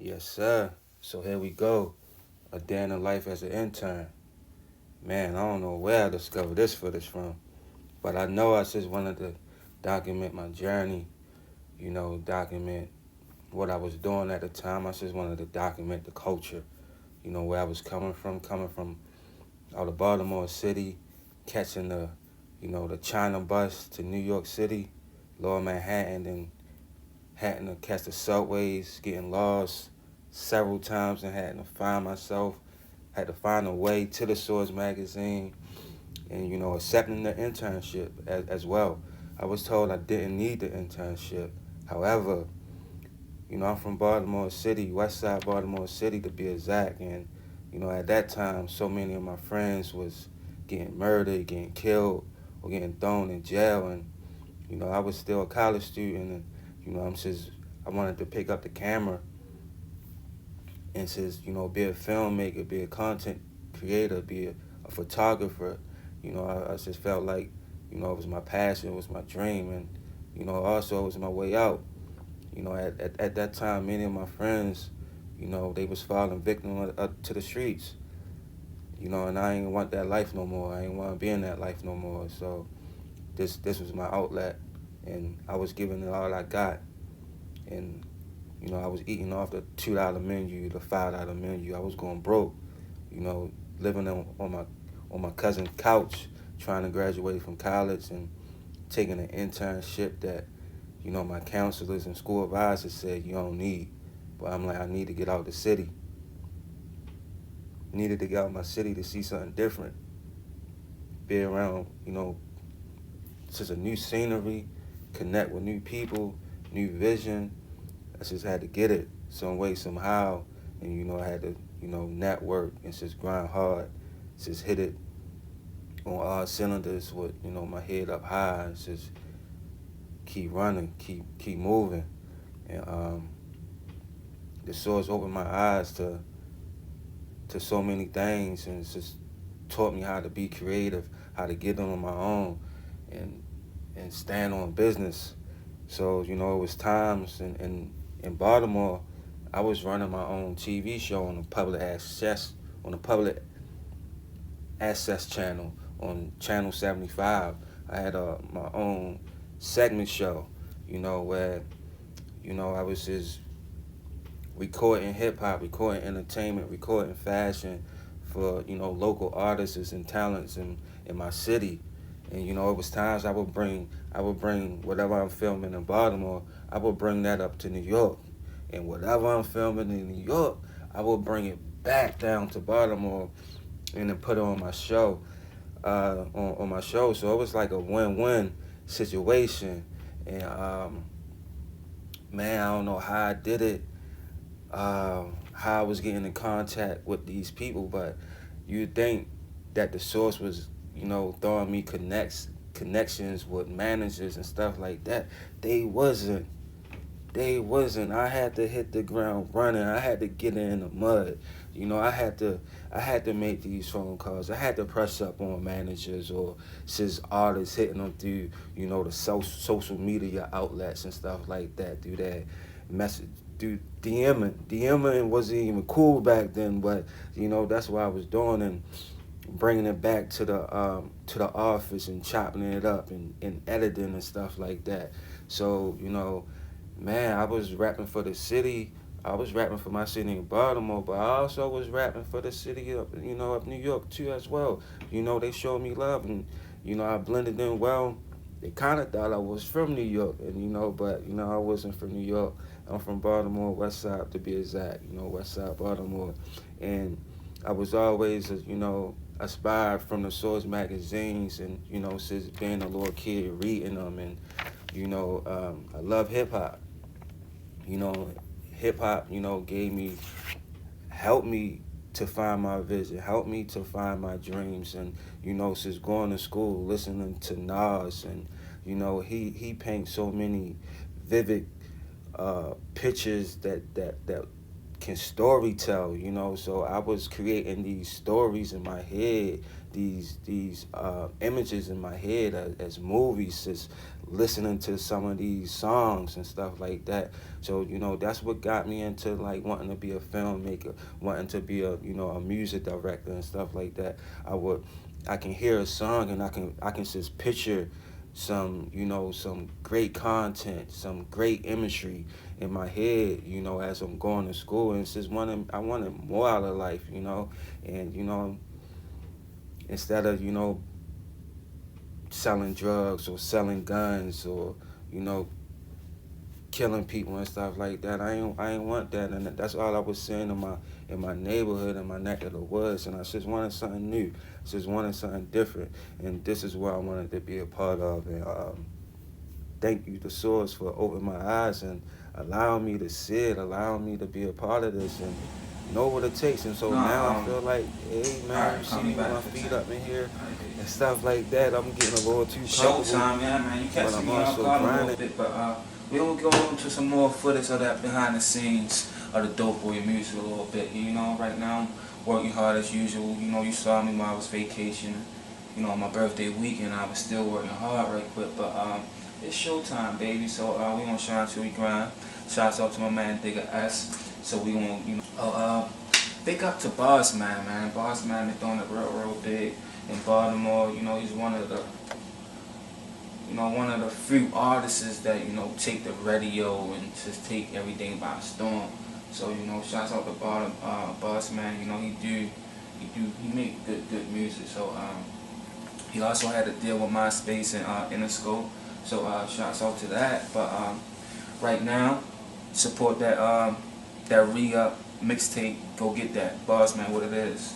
Yes, sir. So here we go. A day in the life as an intern. Man, I don't know where I discovered this footage from, but I know I just wanted to document my journey, document what I was doing at the time. I just wanted to document the culture, where I was coming from out of Baltimore City, catching the China bus to New York City, Lower Manhattan, and having to catch the subways, getting lost several times and had to find myself, had to find a way to the Source magazine and, accepting the internship as well. I was told I didn't need the internship. However, I'm from Baltimore City, West Side Baltimore City to be exact, and, at that time, so many of my friends was getting murdered, getting killed, or getting thrown in jail, and I was still a college student, and I wanted to pick up the camera and just be a filmmaker, be a content creator, be a photographer. I just felt like it was my passion, it was my dream, and also it was my way out. At that time, many of my friends, they was falling victim up to the streets. And I ain't want that life no more. I ain't want to be in that life no more. So this was my outlet, and I was giving it all I got, and I was eating off the $2 menu, the $5 menu. I was going broke, living on my cousin's couch, trying to graduate from college and taking an internship that my counselors and school advisors said you don't need. But I'm like, I need to get out of the city. Needed to get out of my city to see something different. Be around, just a new scenery, connect with new people, new vision. I just had to get it some way, somehow. And, I had to, network and just grind hard. Just hit it on all cylinders with, my head up high. And just keep running, keep moving. And the Source opened my eyes to so many things, and it's just taught me how to be creative, how to get on my own, and stand on business. So it was times in Baltimore, I was running my own TV show on the public access channel on channel 75. I had my own segment show, where I was just recording hip hop, recording entertainment, recording fashion for local artists and talents in my city. And it was times I would bring whatever I'm filming in Baltimore, I would bring that up to New York, and whatever I'm filming in New York, I would bring it back down to Baltimore and then put it on my show, on my show. So it was like a win-win situation, and man, I don't know how I did it, how I was getting in contact with these people, but you'd think that the Source was, throwing me connections with managers and stuff like that. They wasn't. They wasn't. I had to hit the ground running. I had to get in the mud. I had to make these phone calls. I had to press up on managers or just artists, hitting them through, the social media outlets and stuff like that, through that message, through DMing. DMing wasn't even cool back then, but that's what I was doing, and bringing it back to the office and chopping it up and editing and stuff like that. So man, I was rapping for the city. I was rapping for my city in Baltimore, but I also was rapping for the city up New York too as well. They showed me love, and I blended in well. They kind of thought I was from New York, and but I wasn't from New York. I'm from Baltimore, West Side to be exact. West Side Baltimore, and I was always aspired from the Source magazines, and since being a little kid reading them, and I love hip hop. you know, Hip hop, gave me, helped me to find my vision, helped me to find my dreams, and since going to school, listening to Nas, and he paints so many vivid pictures that can story tell, you know. So I was creating these stories in my head, these images in my head as movies, just listening to some of these songs and stuff like that. So you know, that's what got me into like wanting to be a filmmaker, wanting to be a, you know, a music director and stuff like that. I can hear a song and I can just picture some, you know, some great content, some great imagery in my head, you know, as I'm going to school. And it's just I wanted more out of life, you know. And you know, instead of, you know, selling drugs or selling guns or, you know, killing people and stuff like that, I ain't want that. And that's all I was seeing in my neighborhood, in my neck of the woods. And I just wanted something new. I just wanted something different. And this is what I wanted to be a part of. And thank you, the source, for opening my eyes and allowing me to see it, allowing me to be a part of this and know what it takes. And so now I feel like, hey man, you see me with my feet up in here and stuff like that. I'm getting a little too comfortable. Showtime, yeah, man. You catch me off guard a little bit, but we're gonna go into some more footage of that behind the scenes of the Dope Boy music a little bit. You know, right now I'm working hard as usual. You know, you saw me when I was vacationing. You know, on my birthday weekend, I was still working hard right quick, but it's showtime, baby. So we gonna shine till we grind. Shouts out to my man Digger S. So we gonna, you know, big up to Boss Man, man. Boss Man been doing it real big in Baltimore. You know, he's one of the few artists that, you know, take the radio and just take everything by storm. So, you know, shouts out to Boss Man. You know, he make good music. So he also had to deal with MySpace and Interscope. So shouts out to that. But right now, support that re-up mixtape. Go get that. Boss Man, what it is.